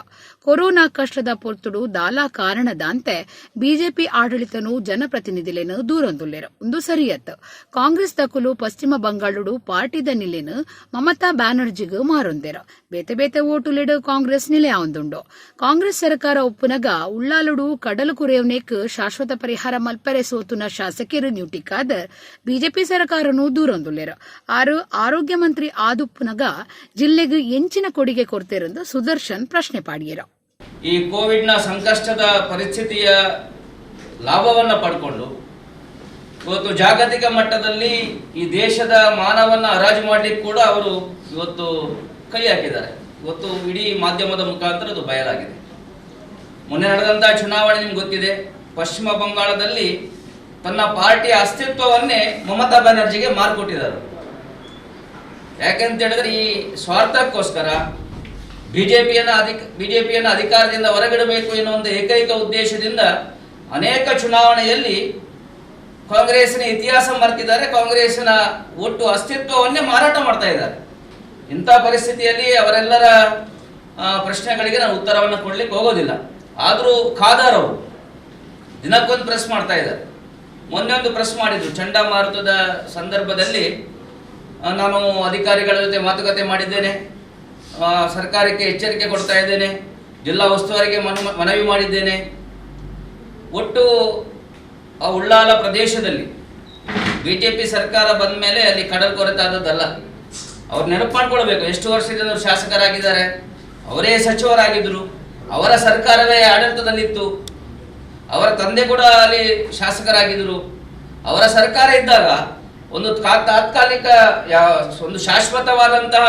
ಕೊರೋನಾ ಕಷ್ಟದ ಪೊರ್ತುಡು ದಾಲಾ ಕಾರಣದಂತೆ ಬಿಜೆಪಿ ಆಡಳಿತನು ಜನಪ್ರತಿನಿಧಿಲೇನು ದೂರೊಂದುಲ್ಲೆರ. ಒಂದು ಸರಿಯತ್ ಕಾಂಗ್ರೆಸ್ ದಕ್ಕಲು ಪಶ್ಚಿಮ ಬಂಗಾಳುಡು ಪಾರ್ಟಿದ ನಿಲೆನು ಮಮತಾ ಬ್ಯಾನರ್ಜಿಗೂ ಮಾರೊಂದೆರ. ಬೇತೆ ಬೇತೆ ಓಟುಲೆಡು ಕಾಂಗ್ರೆಸ್ ನಿಲೆಯಾವೊಂದುಂಡು. ಕಾಂಗ್ರೆಸ್ ಸರ್ಕಾರ ಒಪ್ಪುನಗ ಉಳ್ಳಾಲುಡು ಕಡಲು ಕುರೆಯವನೇಕ್ ಶಾಶ್ವತ ಪರಿಹಾರ ಮಲ್ಪರೆ ಸೋತುನ ಶಾಸಕರು ನ್ಯೂಟಿಕಾದರ್ ಬಿಜೆಪಿ ಸರ್ಕಾರನು ದೂರೊಂದುಲ್ಲೆರ. ಆರು ಆರೋಗ್ಯ ಮಂತ್ರಿ ಆದುಪ್ಪುನಗ ಜಿಲ್ಲೆಗೆ ಎಂಚಿನ ಕೊಡುಗೆ ಕೊಡ್ತೇರೆಂದು ಸುದರ್ಶನ್ ಪ್ರಶ್ನೆ ಪಾಡಿಯರ. ಈ ಕೋವಿಡ್ನ ಸಂಕಷ್ಟದ ಪರಿಸ್ಥಿತಿಯ ಲಾಭವನ್ನು ಪಡ್ಕೊಂಡು ಇವತ್ತು ಜಾಗತಿಕ ಮಟ್ಟದಲ್ಲಿ ಈ ದೇಶದ ಮಾನವನ್ನ ಹರಾಜು ಮಾಡಲಿಕ್ಕೆ ಕೂಡ ಅವರು ಇವತ್ತು ಕೈ ಹಾಕಿದ್ದಾರೆ. ಇವತ್ತು ಇಡೀ ಮಾಧ್ಯಮದ ಮುಖಾಂತರ ಅದು ಬಯಲಾಗಿದೆ. ಮೊನ್ನೆ ನಡೆದಂತಹ ಚುನಾವಣೆ ನಿಮ್ಗೆ ಗೊತ್ತಿದೆ. ಪಶ್ಚಿಮ ಬಂಗಾಳದಲ್ಲಿ ತನ್ನ ಪಾರ್ಟಿಯ ಅಸ್ತಿತ್ವವನ್ನೇ ಮಮತಾ ಬ್ಯಾನರ್ಜಿಗೆ ಮಾರ್ಕೊಟ್ಟಿದ್ದಾರೆ. ಯಾಕೆಂತ ಹೇಳಿದ್ರೆ ಈ ಸ್ವಾರ್ಥಕ್ಕೋಸ್ಕರ ಬಿಜೆಪಿಯನ್ನು ಅಧಿಕಾರದಿಂದ ಹೊರಗಿಡಬೇಕು ಎನ್ನುವ ಒಂದು ಏಕೈಕ ಉದ್ದೇಶದಿಂದ ಅನೇಕ ಚುನಾವಣೆಯಲ್ಲಿ ಕಾಂಗ್ರೆಸ್ನ ಇತಿಹಾಸ ಮರೆತಿದ್ದಾರೆ, ಕಾಂಗ್ರೆಸ್ನ ಒಟ್ಟು ಅಸ್ತಿತ್ವವನ್ನೇ ಮಾರಾಟ ಮಾಡ್ತಾ ಇದ್ದಾರೆ. ಇಂಥ ಪರಿಸ್ಥಿತಿಯಲ್ಲಿ ಅವರೆಲ್ಲರ ಪ್ರಶ್ನೆಗಳಿಗೆ ನಾನು ಉತ್ತರವನ್ನು ಕೊಡ್ಲಿಕ್ಕೆ ಹೋಗೋದಿಲ್ಲ. ಆದರೂ ಖಾದರ್ ಅವರು ದಿನಕ್ಕೊಂದು ಪ್ರೆಸ್ ಮಾಡ್ತಾ ಇದ್ದಾರೆ. ಮೊನ್ನೆ ಒಂದು ಪ್ರೆಸ್ ಮಾಡಿದ್ರು, ಚಂಡಮಾರುತದ ಸಂದರ್ಭದಲ್ಲಿ ನಾನು ಅಧಿಕಾರಿಗಳ ಜೊತೆ ಮಾತುಕತೆ ಮಾಡಿದ್ದೇನೆ, ಸರ್ಕಾರಕ್ಕೆ ಎಚ್ಚರಿಕೆ ಕೊಡ್ತಾ ಇದ್ದೇನೆ, ಜಿಲ್ಲಾ ಉಸ್ತುವಾರಿಗೆ ಮನವಿ ಮಾಡಿದ್ದೇನೆ. ಒಟ್ಟು ಆ ಉಳ್ಳಾಲ ಪ್ರದೇಶದಲ್ಲಿ ಬಿಜೆಪಿ ಸರ್ಕಾರ ಬಂದ ಮೇಲೆ ಅಲ್ಲಿ ಕಡಲ್ ಕೊರತೆ ಆದದ್ದಲ್ಲ. ಅವ್ರು ನೆನಪು ಮಾಡ್ಕೊಳ್ಬೇಕು, ಎಷ್ಟು ವರ್ಷದಿಂದ ಅವರು ಶಾಸಕರಾಗಿದ್ದಾರೆ, ಅವರೇ ಸಚಿವರಾಗಿದ್ದರು, ಅವರ ಸರ್ಕಾರವೇ ಆಡಳಿತದಲ್ಲಿತ್ತು, ಅವರ ತಂದೆ ಕೂಡ ಅಲ್ಲಿ ಶಾಸಕರಾಗಿದ್ದರು. ಅವರ ಸರ್ಕಾರ ಇದ್ದಾಗ ಒಂದು ತಾತ್ಕಾಲಿಕ ಒಂದು ಶಾಶ್ವತವಾದಂತಹ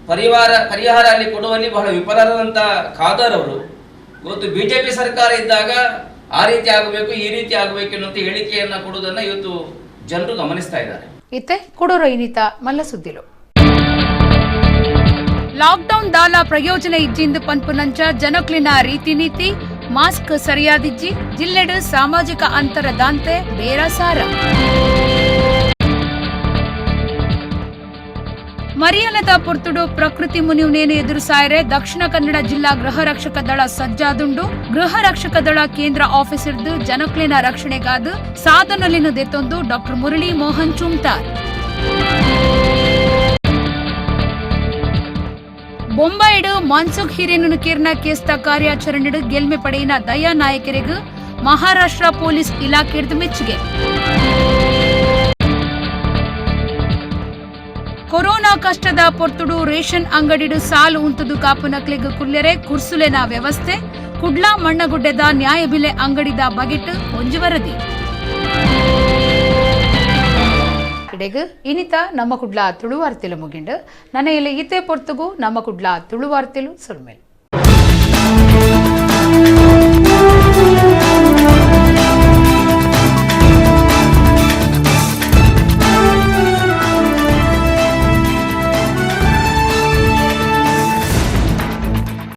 ಪರಿಹಾರ ಅಲ್ಲಿ ಕೊಡುವಲ್ಲಿ ಬಹಳ ವಿಫಲರಾದಂತಹ ಖಾದರ್ ಅವರು ಇವತ್ತು ಬಿಜೆಪಿ ಸರ್ಕಾರ ಇದ್ದಾಗ ಆ ರೀತಿ ಆಗಬೇಕು, ಈ ರೀತಿ ಆಗಬೇಕು ಅನ್ನುವಂಥ ಹೇಳಿಕೆಯನ್ನು ಕೊಡುವುದನ್ನು ಇವತ್ತು ಜನರು ಗಮನಿಸ್ತಾ ಇದ್ದಾರೆ. ಇತ್ತೆ ಕೊಡೂರು ಇನ್ನಿತ ಮಲ್ಲ ಸುದ್ದಿಲು ಲಾಕ್ಡೌನ್ ದಾಲ ಪ್ರಯೋಜನ ಇಜ್ಜಿಂದು ಪನ್ಪುನಂಚ ಜನಕ್ಲಿನ ರೀತಿ ನೀತಿ ಮಾಸ್ಕ್ ಸರಿಯಾದಿಜ್ಜಿ ಜಿಲ್ಲೆಡು ಸಾಮಾಜಿಕ ಅಂತರ ದಾಂತೆ ಬೇರಸಾರ ಮರಿಯಲದ ಪೊರ್ತುಡು ಪ್ರಕೃತಿ ಮುನಿಯುನೇನು ಎದುರು ಸಾಯರೆ ದಕ್ಷಿಣ ಕನ್ನಡ ಜಿಲ್ಲಾ ಗೃಹ ರಕ್ಷಕ ದಳ ಸಜ್ಜಾದುಂಡು ಗೃಹ ರಕ್ಷಕ ದಳ ಕೇಂದ್ರ ಆಫೀಸ್ ಹಿಡಿದು ಜನಕ್ಲಿನ ರಕ್ಷಣೆಗಾದು ಸಾಧನಲಿನ ದೆತ್ತೊಂದು ಡಾಕ್ಟರ್ ಮುರಳಿ ಮೋಹನ್ ಚುಮ್ತಾರ್. ಬೊಂಬಾಯಿಡು ಮನ್ಸುಖ್ ಹಿರೇನು ಕೀರ್ನ ಕೇಸ್ತ ಕಾರ್ಯಾಚರಣೆಡು ಗೆಲ್ಮೆ ಪಡೆಯಿನ ದಯಾ ನಾಯಕರಿಗೂ ಮಹಾರಾಷ್ಟ್ರ ಪೊಲೀಸ್ ಇಲಾಖೆದು ಮೆಚ್ಚುಗೆ. ಕೊರೋನಾ ಕಷ್ಟದ ಪೊರ್ತುಡು ರೇಷನ್ ಅಂಗಡಿಡು ಸಾಲು ಉಂತುದು ಕಾಪುನಕ್ಲೆಗ್ ಕುಲ್ಲೆರೆ ಕುರ್ಸುಲೆನ ವ್ಯವಸ್ಥೆ ಕುಡ್ಲಾ ಮಣ್ಣಗುಡ್ಡೆದ ನ್ಯಾಯಬೆಲೆ ಅಂಗಡಿದ ಬಗೆಟ್ ಒಂಜು ವರದಿ. ಇಡೆಗ್ ಇನಿತ ನಮ್ಮ ಕುಡ್ಲಾ ತುಳುವಾರ್ತೆಲು ಮುಗಿಂಡು ನನ್ನ ಇಲ್ಲಿ ಇತೆ ಪೊರ್ತುಗು ನಮ್ಮ ಕುಡ್ಲಾ ತುಳುವಾರ್ತೆಲು ಸುಲ್ಮೇಲ್.